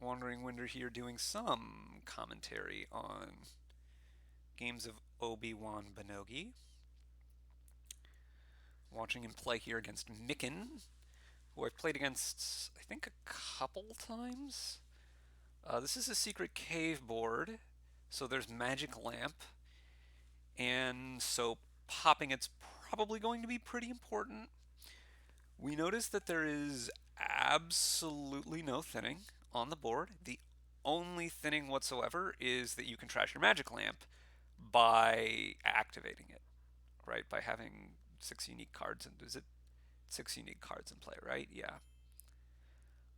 WanderingWinder here doing some commentary on games of Obi-Wan Benogi. Watching him play here against Micken, who I've played against, I think, a couple times. This is a secret cave board, so there's magic lamp, and so popping it's probably going to be pretty important. We notice that there is absolutely no thinning on the board. The only thinning whatsoever is that you can trash your magic lamp by activating it, right? By having six unique cards, and is it six unique cards in play, right? Yeah.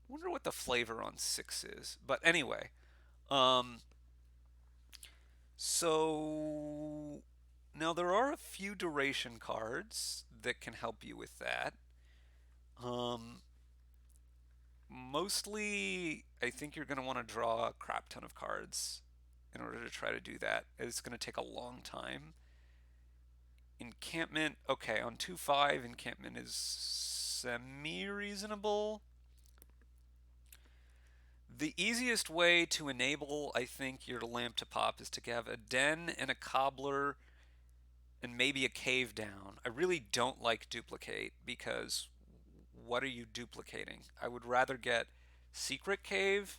Wonder what the flavor on six is. But anyway, um, so now there are a few duration cards that can help you with that. Um, Mostly, I think you're going to want to draw a crap ton of cards in order to try to do that. It's going to take a long time. Encampment, okay, on 2-5, encampment is semi-reasonable. The easiest way to enable, I think, your lamp to pop is to have a den and a cobbler and maybe a cave down. I really don't like duplicate because what are you duplicating? I would rather get secret cave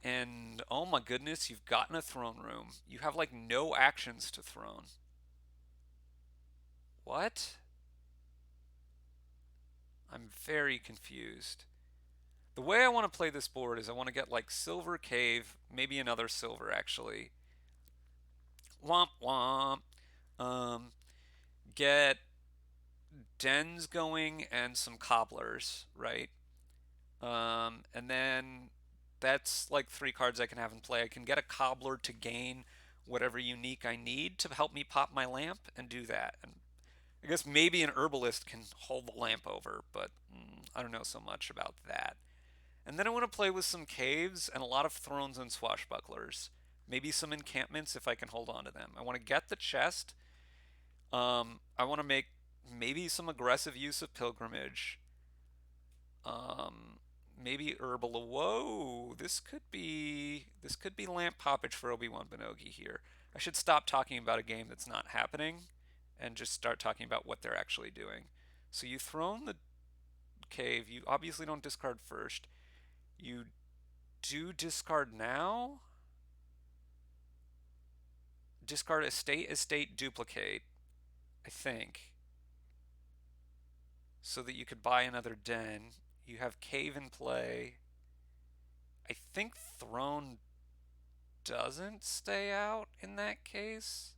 and oh my goodness, you've gotten a throne room. You have like no actions to throne. What? I'm very confused. The way I want to play this board is I want to get like silver cave, maybe another silver actually. Womp womp. Um, get dens going and some cobblers, right? And then that's like three cards I can have in play. I can get a cobbler to gain whatever unique I need to help me pop my lamp and do that. And I guess maybe an herbalist can hold the lamp over, but I don't know so much about that. And then I want to play with some caves and a lot of thrones and swashbucklers. Maybe some encampments if I can hold on to them. I want to get the chest. I want to make maybe some aggressive use of pilgrimage. Maybe herbal. Whoa, this could be lamp poppage for Obi-Wan Benogi here. I should stop talking about a game that's not happening and just start talking about what they're actually doing. So you thrown the cave. You obviously don't discard first. You do discard now. Discard estate, duplicate, I think, so that you could buy another den. You have cave in play. I think throne doesn't stay out in that case.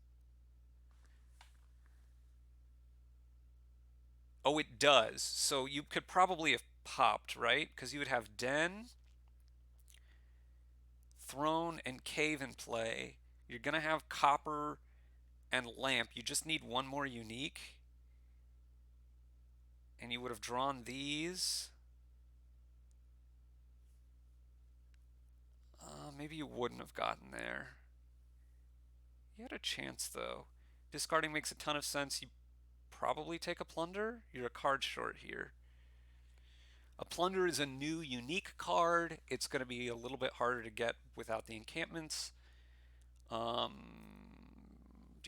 Oh, it does. So you could probably have popped, right? Because you would have den, throne, and cave in play. You're going to have copper and lamp. You just need one more unique. And you would have drawn these. Maybe you wouldn't have gotten there. You had a chance, though. Discarding makes a ton of sense. You probably take a plunder. You're a card short here. A plunder is a new unique card. It's going to be a little bit harder to get without the encampments. Do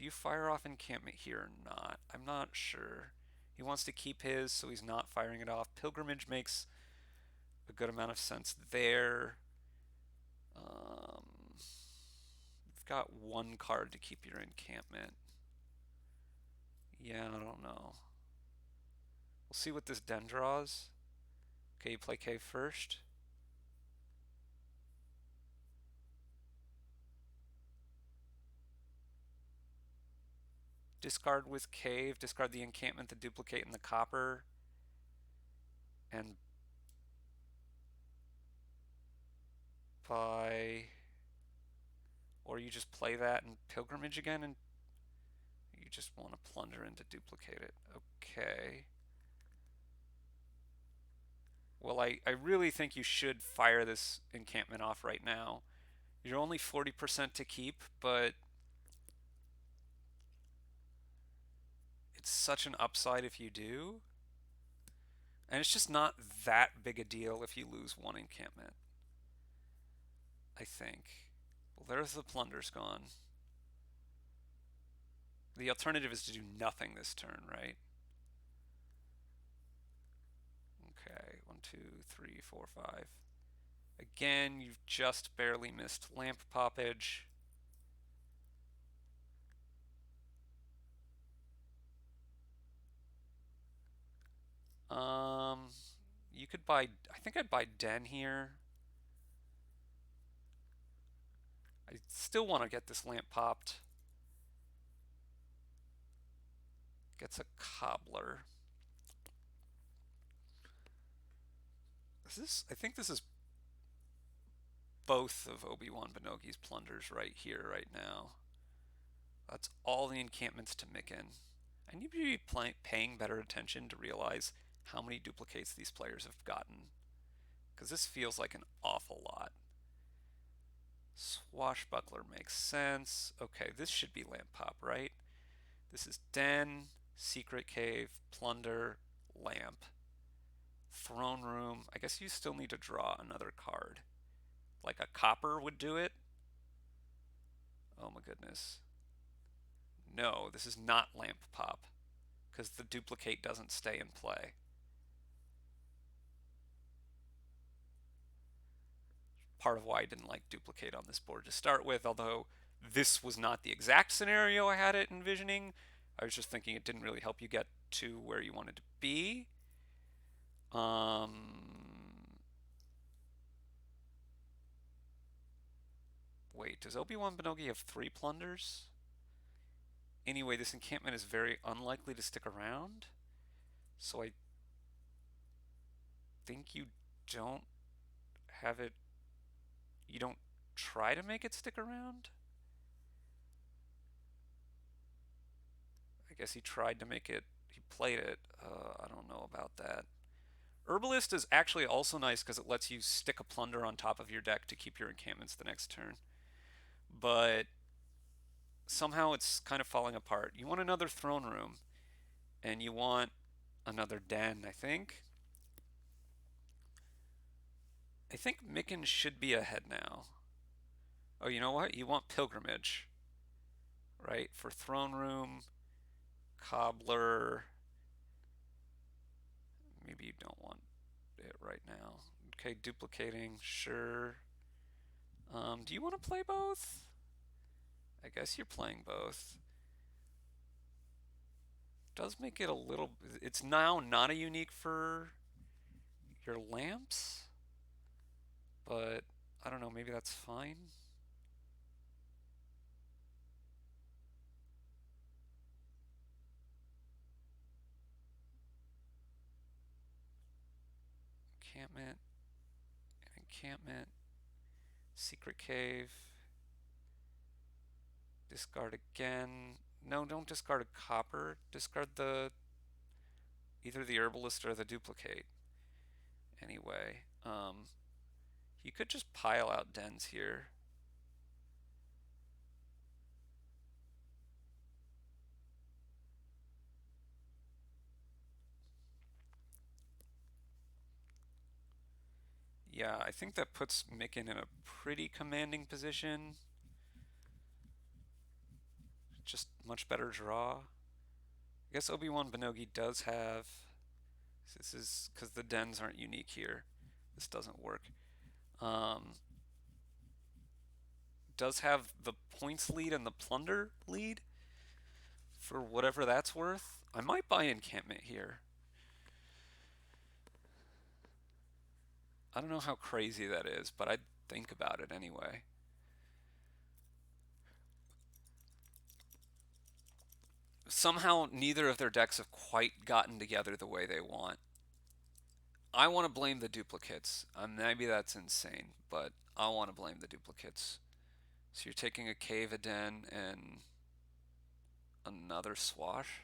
you fire off encampment here or not? I'm not sure. He wants to keep his, so he's not firing it off. Pilgrimage makes a good amount of sense there. You've got one card to keep your encampment. Yeah, I don't know. We'll see what this den draws. Okay, you play cave first. Discard with cave, discard the encampment, the duplicate, and the copper. And buy. Or you just play that and pilgrimage again, and you just want to plunder in to duplicate it. Okay. Well, I really think you should fire this encampment off right now. You're only 40% to keep, but it's such an upside if you do. And it's just not that big a deal if you lose one encampment. I think. Well, there's the plunders gone. The alternative is to do nothing this turn, right? Okay, 1, 2, 3, 4, 5. Again, you've just barely missed lamp poppage. Um, you could buy, I think I'd buy Den here. I still want to get this lamp popped. Gets a cobbler. I think this is both of Obi-Wan Benogi's plunders right here, right now. That's all the encampments to Micken. I need to be paying better attention to realize how many duplicates these players have gotten, because this feels like an awful lot. Swashbuckler makes sense. Okay, this should be lamp pop, right? This is Den, secret cave, plunder, lamp. Throne room. I guess you still need to draw another card. Like a copper would do it. Oh my goodness. No, this is not lamp pop, because the duplicate doesn't stay in play. Part of why I didn't like duplicate on this board to start with, although this was not the exact scenario I had it envisioning. I was just thinking it didn't really help you get to where you wanted to be. Wait, does Obi-Wan Benogi have 3 plunders? Anyway, this encampment is very unlikely to stick around, so I think you don't have it, you don't try to make it stick around? I guess he tried to make it, he played it. I don't know about that. Herbalist is actually also nice because it lets you stick a plunder on top of your deck to keep your encampments the next turn. But somehow it's kind of falling apart. You want another throne room, and you want another den, I think. I think Micken should be ahead now. Oh, you know what? You want pilgrimage, right? For throne room, cobbler. Maybe you don't want it right now. Okay, duplicating, sure. Do you want to play both? I guess you're playing both. Does make it a little. It's now not a unique for your lamps, but I don't know. Maybe that's fine. Encampment, encampment, secret cave. Discard again. No, don't discard a copper. Discard the either the herbalist or the duplicate. Anyway, you could just pile out dens here. Yeah, I think that puts Micken in a pretty commanding position. Just much better draw. I guess Obi-Wan Benogi does have. This is because the dens aren't unique here. This doesn't work. Does have the points lead and the plunder lead for whatever that's worth. I might buy encampment here. I don't know how crazy that is, but I'd think about it anyway. Somehow, neither of their decks have quite gotten together the way they want. I want to blame the duplicates. Maybe that's insane, but I want to blame the duplicates. So you're taking a cave, a den, and another swash?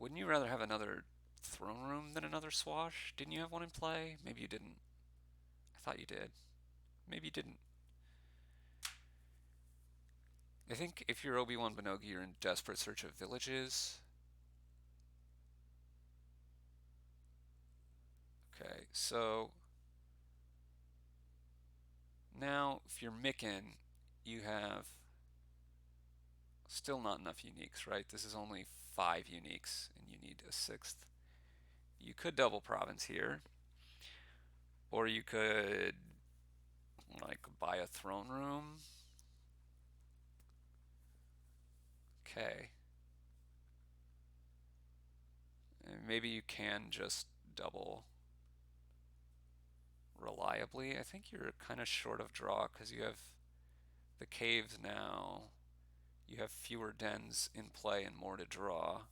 Wouldn't you rather have another throne room than another swash? Didn't you have one in play? Maybe you didn't. I thought you did. Maybe you didn't. I think if you're Obi-Wan Benogi, you're in desperate search of villages. Okay, so now if you're micking, you have still not enough uniques, right? This is only 5 uniques, and you need a 6th. You could double province here, or you could like buy a throne room. Okay. And maybe you can just double reliably. I think you're kind of short of draw because you have the caves now. You have fewer dens in play and more to draw.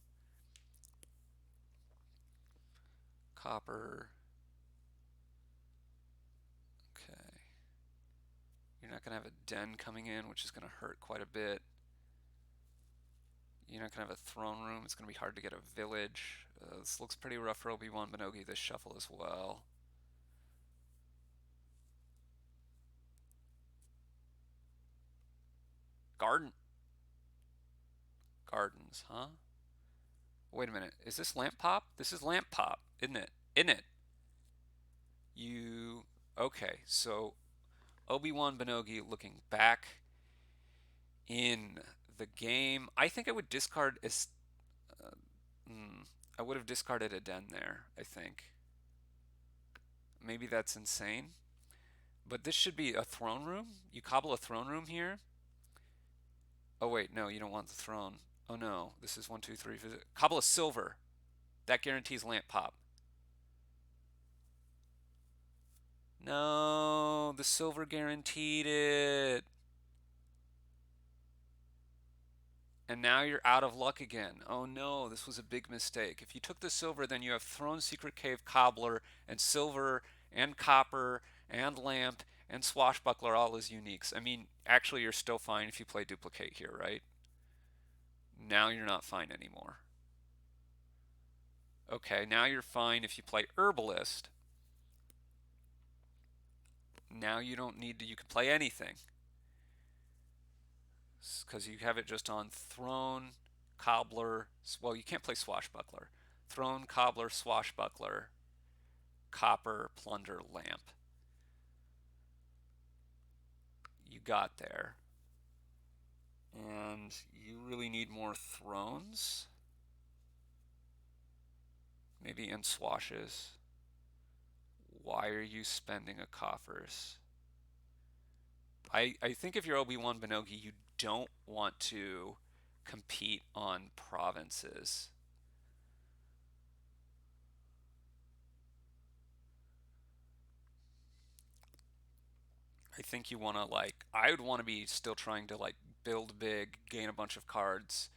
Copper. Okay. You're not going to have a den coming in, which is going to hurt quite a bit. You're not going to have a throne room. It's going to be hard to get a village. This looks pretty rough for Obi-Wan Benogi, this shuffle as well. Gardens, huh? Wait a minute. Is this lamp pop? This is lamp pop, isn't it? Isn't it? You... Okay, so Obi-Wan Benogi looking back in the game. I think I would discard... Uh, I would have discarded a den there, I think. Maybe that's insane. But this should be a throne room. You cobble a throne room here. Oh wait, no, you don't want the throne. Oh no, this is 1, 2, 3. Cobble a silver. That guarantees lamp pop. No, the silver guaranteed it. And now you're out of luck again. Oh no, this was a big mistake. If you took the silver, then you have Throne, Secret Cave, Cobbler, and silver, and copper, and lamp, and swashbuckler all as uniques. I mean, actually, you're still fine if you play duplicate here, right? Now you're not fine anymore. Okay, now you're fine if you play herbalist. Now you don't need to, you can play anything. Because you have it just on throne, cobbler, well, you can't play swashbuckler. Throne, cobbler, swashbuckler, copper, plunder, lamp. You got there. And you really need more thrones. Maybe in swashes. Why are you spending a coffers? I think if you're Obi-Wan Benogi, you don't want to compete on provinces. I think you want to like, I would want to be still trying to like build big, gain a bunch of cards,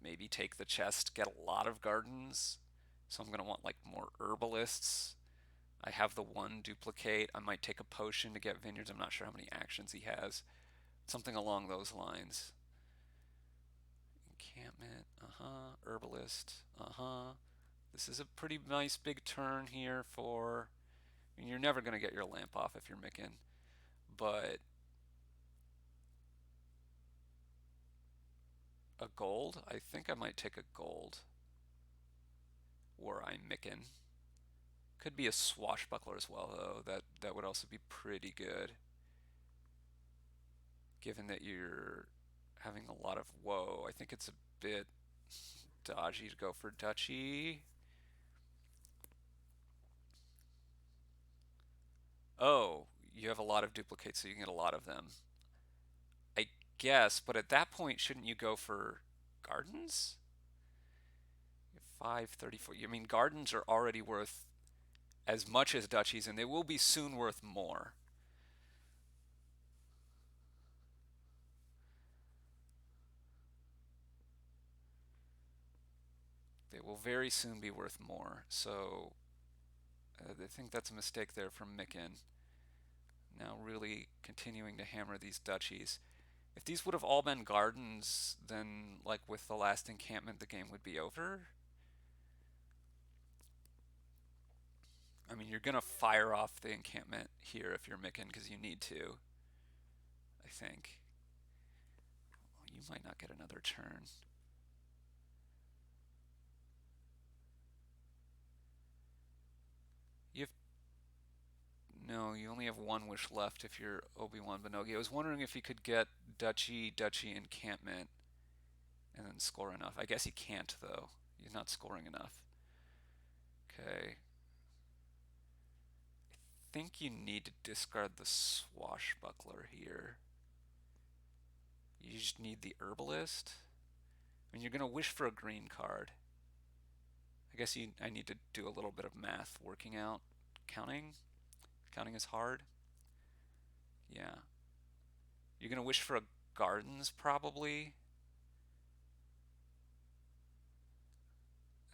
maybe take the chest, get a lot of gardens. So I'm going to want like more herbalists. I have the one duplicate. I might take a potion to get vineyards. I'm not sure how many actions he has. Something along those lines. Encampment, herbalist, This is a pretty nice big turn here for, I mean, you're never going to get your lamp off if you're micking, but a gold? I think I might take a gold where I'm micking. Could be a swashbuckler as well, though. That would also be pretty good, given that you're having a lot of woe. I think it's a bit dodgy to go for duchy. Oh, you have a lot of duplicates, so you can get a lot of them. I guess, but at that point, shouldn't you go for gardens? 534. I mean, gardens are already worth as much as duchies, and they will be soon worth more. They will very soon be worth more. So I think that's a mistake there from Micken. Now really continuing to hammer these duchies. If these would have all been gardens, then like with the last encampment, the game would be over. I mean, you're gonna fire off the encampment here if you're Micken because you need to, I think. Well, you might not get another turn. You have No, you only have one wish left if you're Obi-Wan Benogi. I was wondering if he could get Duchy Encampment and then score enough. I guess he can't, though. He's not scoring enough. Okay. I think you need to discard the Swashbuckler here. You just need the Herbalist. I mean, you're going to wish for a green card. I guess I need to do a little bit of math working out. Counting? Counting is hard. Yeah. You're going to wish for a Gardens, probably.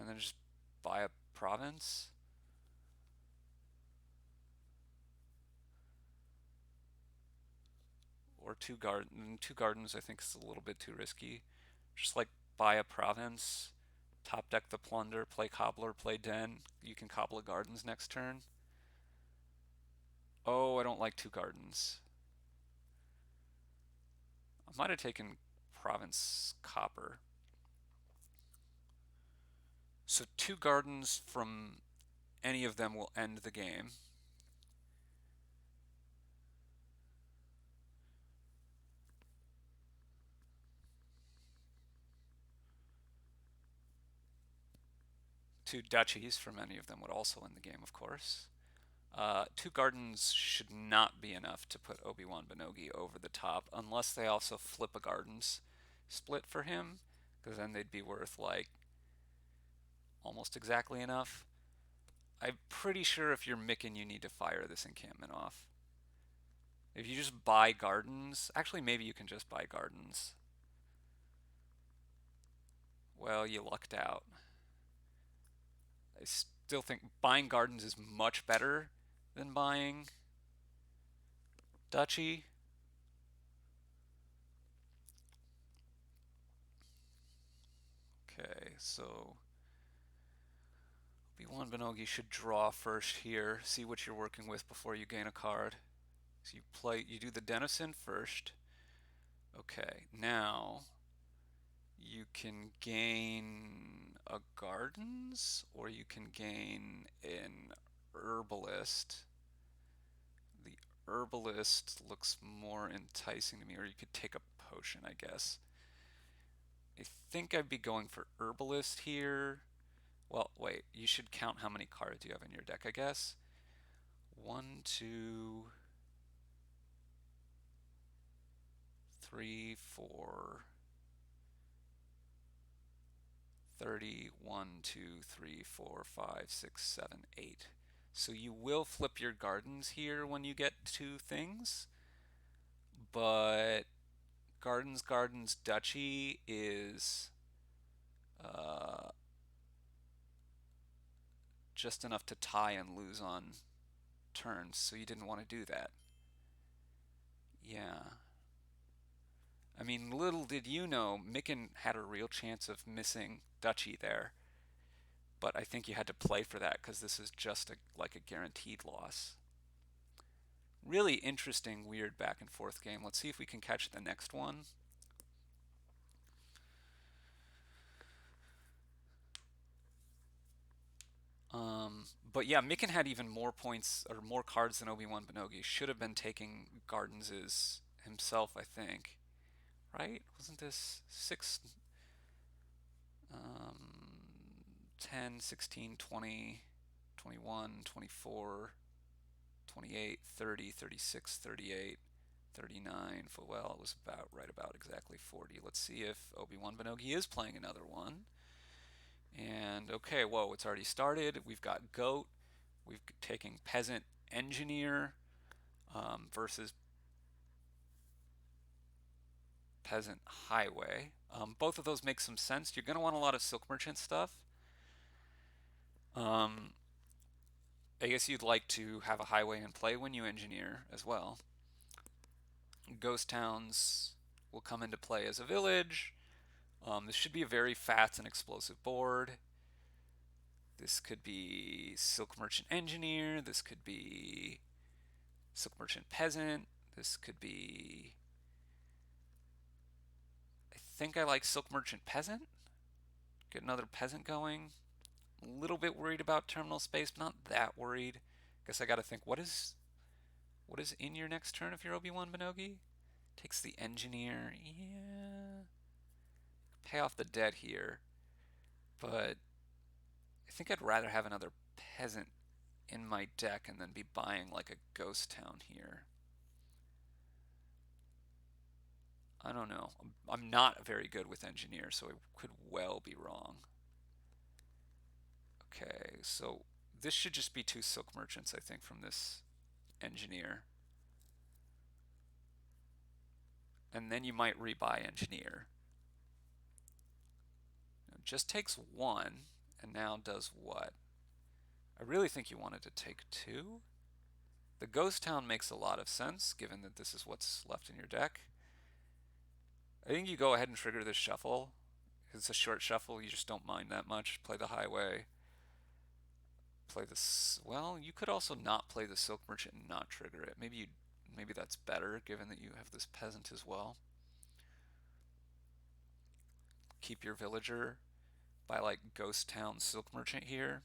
And then just buy a province. Or two gardens I think is a little bit too risky. Just like buy a province, top deck the plunder, play cobbler, play den. You can cobble a gardens next turn. Oh, I don't like two gardens. I might have taken province copper. So two gardens from any of them will end the game. Two duchies from any of them would also end the game, of course. Two gardens should not be enough to put Obi-Wan Benogi over the top unless they also flip a gardens split for him, because then they'd be worth like almost exactly enough. I'm pretty sure if you're Micken, you need to fire this encampment off. If you just buy gardens, actually maybe you can just buy gardens. Well, you lucked out. I still think buying gardens is much better than buying duchy. Okay, so Obi-Wan Benogi should draw first here, see what you're working with before you gain a card. So you do the Denizen first. Okay, now you can gain a Gardens or you can gain an Herbalist. The Herbalist looks more enticing to me, or you could take a potion, I guess. I think I'd be going for Herbalist here. Well, wait, you should count how many cards you have in your deck, I guess. 1, 2, 3, 4, 30, 1, 2, 3, 4, 5, 6, 7, 8. So you will flip your gardens here when you get two things, but Gardens Duchy is just enough to tie and lose on turns, so you didn't want to do that. Yeah. I mean, little did you know, Micken had a real chance of missing Duchy there, but I think you had to play for that because this is just like a guaranteed loss. Really interesting, weird back and forth game. Let's see if we can catch the next one. But yeah, Micken had even more points or more cards than Obi-Wan Benogi. Should have been taking Gardens' himself, I think. Right? Wasn't this 6, 10, 16, 20, 21, 24, 28, 30, 36, 38, 39. Well, it was about right about exactly 40. Let's see if Obi-Wan Benogi is playing another one. And okay, whoa, it's already started. We've got Goat. We've taken Peasant Engineer versus Peasant Highway. Both of those make some sense. You're going to want a lot of Silk Merchant stuff. I guess you'd like to have a highway in play when you engineer as well. Ghost Towns will come into play as a village. This should be a very fast and explosive board. This could be Silk Merchant Engineer. This could be Silk Merchant Peasant. This could be... I think I like Silk Merchant Peasant. Get another Peasant going. A little bit worried about terminal space, but not that worried. Guess I gotta think, what is What is in your next turn if you're Obi-Wan Benogi? Takes the engineer. Yeah. Pay off the debt here. But I think I'd rather have another peasant in my deck and then be buying like a ghost town here. I don't know. I'm not very good with engineer, so I could well be wrong. Okay, so this should just be 2 silk merchants, I think, from this engineer. And then you might rebuy engineer. It just takes 1, and now does what? I really think you wanted to take 2. The ghost town makes a lot of sense, given that this is what's left in your deck. I think you go ahead and trigger this shuffle. It's a short shuffle, you just don't mind that much. Play the highway. Play this. Well, you could also not play the silk merchant and not trigger it. Maybe that's better, given that you have this peasant as well. Keep your villager by like ghost town silk merchant here.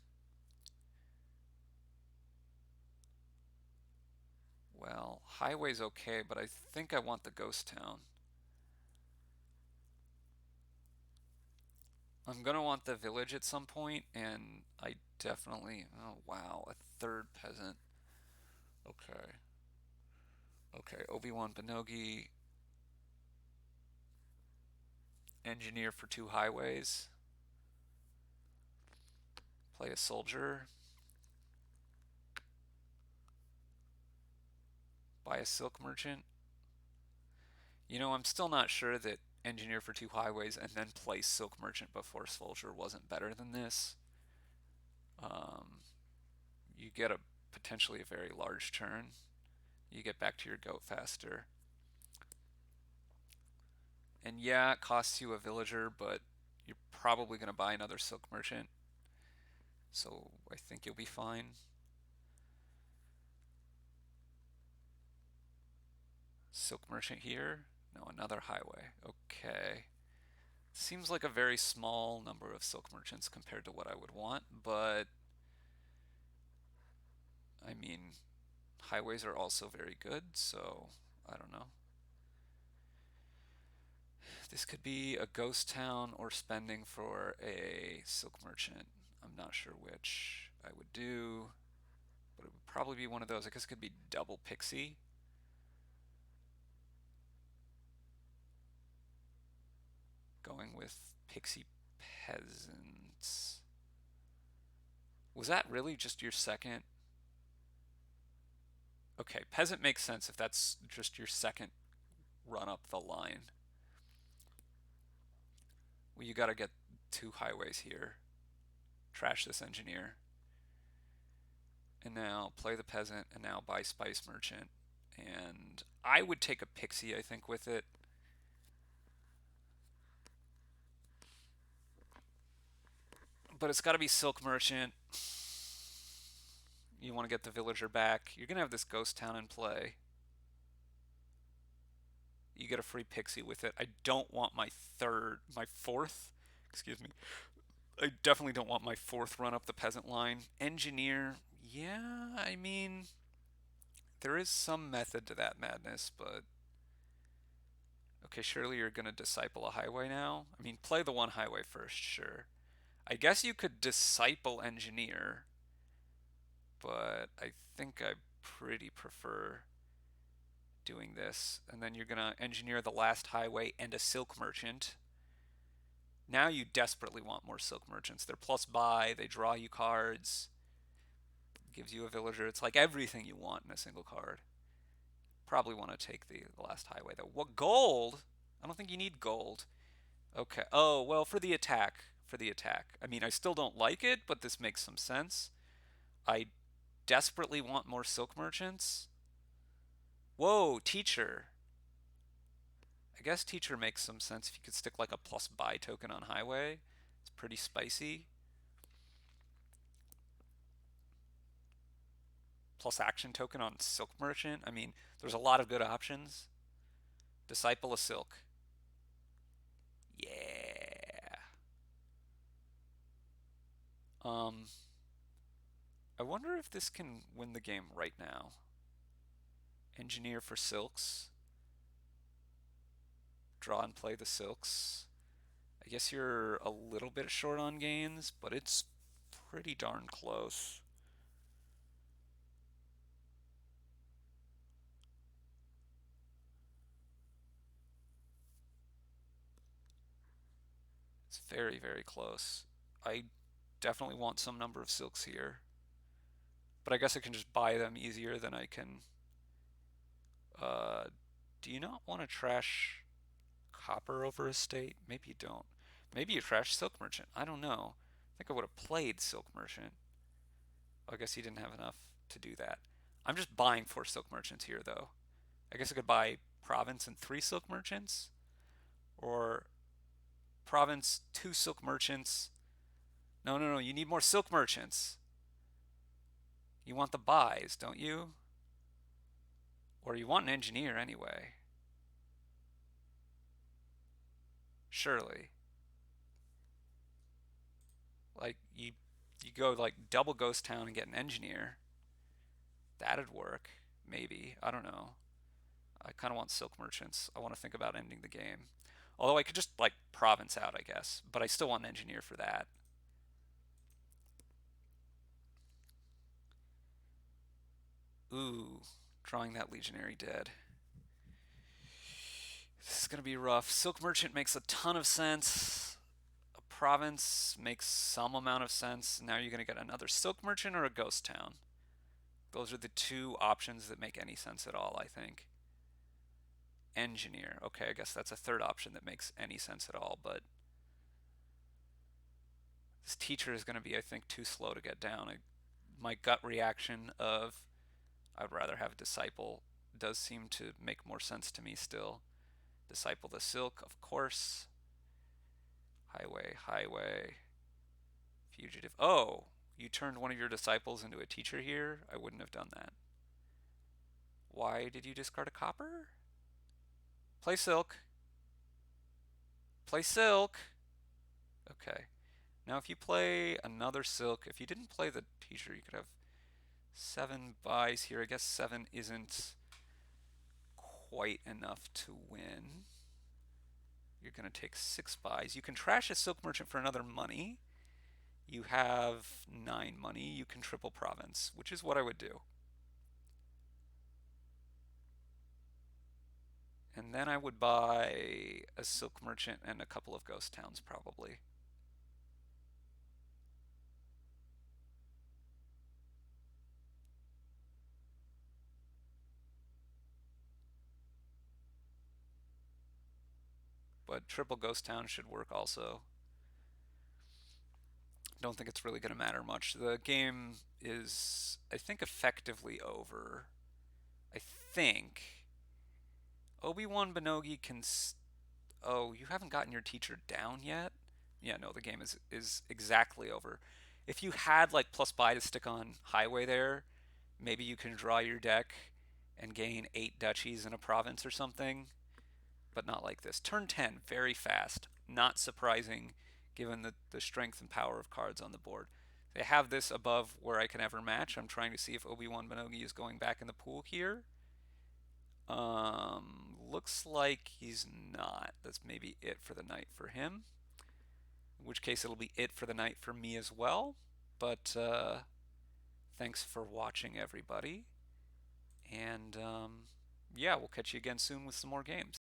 Well, highway's okay, but I think I want the ghost town. I'm gonna want the village at some point, and I definitely. Oh wow, a 3rd peasant. Okay. Okay, Obi-Wan Benogi, engineer for 2 highways. Play a soldier. Buy a silk merchant. You know, I'm still not sure that engineer for 2 highways and then play silk merchant before soldier wasn't better than this. Um, you get a potentially a very large turn. You get back to your goat faster. And yeah, it costs you a villager, but you're probably going to buy another silk merchant. So I think you'll be fine. Silk merchant here. No, another highway. Okay. Seems like a very small number of silk merchants compared to what I would want, but I mean, highways are also very good, so I don't know. This could be a ghost town or spending for a silk merchant. I'm not sure which I would do, but it would probably be one of those. I guess it could be double pixie. Going with pixie peasants. Was that really just your second? Okay, peasant makes sense if that's just your second run up the line. Well, you gotta get 2 highways here. Trash this engineer. And now play the peasant, and now buy spice merchant. And I would take a pixie, I think, with it. But it's got to be silk merchant. You want to get the villager back. You're going to have this ghost town in play. You get a free pixie with it. I don't want my fourth, excuse me. I definitely don't want my 4th run up the peasant line. Engineer, yeah, I mean, there is some method to that madness, but okay, surely you're gonna disciple a highway now? I mean, play the 1 highway first, sure. I guess you could disciple engineer, but I think I pretty prefer doing this. And then you're gonna engineer the last highway and a silk merchant. Now you desperately want more silk merchants. They're plus buy, they draw you cards, gives you a villager. It's like everything you want in a single card. Probably want to take the last highway though. What, gold? I don't think you need gold. Okay. Oh, well, for the attack. For the attack. I mean, I still don't like it, but this makes some sense. I desperately want more silk merchants. Whoa, teacher. I guess teacher makes some sense if you could stick like a plus buy token on highway. It's pretty spicy. Plus action token on silk merchant. I mean, there's a lot of good options. Disciple of silk. Yeah. Um, I wonder if this can win the game right now. Engineer for silks. Draw and play the silks. I guess you're a little bit short on gains, but it's pretty darn close. It's very, very close. I definitely want some number of silks here. But I guess I can just buy them easier than I can. Uh, do you not want to trash copper over estate? Maybe you don't. Maybe you trash silk merchant. I don't know. I think I would have played silk merchant. Oh, I guess he didn't have enough to do that. I'm just buying 4 silk merchants here, though. I guess I could buy province and 3 silk merchants, or province 2 silk merchants. No, no, no. You need more silk merchants. You want the buys, don't you? Or you want an engineer anyway. Surely. Like you go like double ghost town and get an engineer. That'd work. Maybe. I don't know. I kind of want silk merchants. I want to think about ending the game. Although I could just like province out, I guess. But I still want an engineer for that. Ooh, drawing that legionary dead. This is going to be rough. Silk merchant makes a ton of sense. A province makes some amount of sense. Now you're going to get another silk merchant or a ghost town. Those are the 2 options that make any sense at all, I think. Engineer. Okay, I guess that's a 3rd option that makes any sense at all, but this teacher is going to be, I think, too slow to get down. My gut reaction of I'd rather have a disciple does seem to make more sense to me still. Disciple the silk, of course. Highway, highway. Fugitive. Oh, you turned one of your disciples into a teacher here? I wouldn't have done that. Why did you discard a copper? Play silk. Play silk. Okay. Now if you play another silk, if you didn't play the teacher, you could have 7 buys here. I guess 7 isn't quite enough to win. You're going to take 6 buys. You can trash a silk merchant for another money. You have 9 money. You can triple province, which is what I would do. And then I would buy a silk merchant and a couple of ghost towns, probably. But triple ghost town should work also. Don't think it's really going to matter much. The game is, I think, effectively over. I think. Obi-Wan Benogi can. Oh, you haven't gotten your teacher down yet? Yeah, no, the game is exactly over. If you had like plus buy to stick on highway there, maybe you can draw your deck and gain 8 duchies in a province or something, but not like this. Turn 10, very fast. Not surprising given the strength and power of cards on the board. They have this above where I can ever match. I'm trying to see if Obi-Wan Benogi is going back in the pool here. Looks like he's not. That's maybe it for the night for him. In which case it'll be it for the night for me as well. But thanks for watching, everybody. And yeah, we'll catch you again soon with some more games.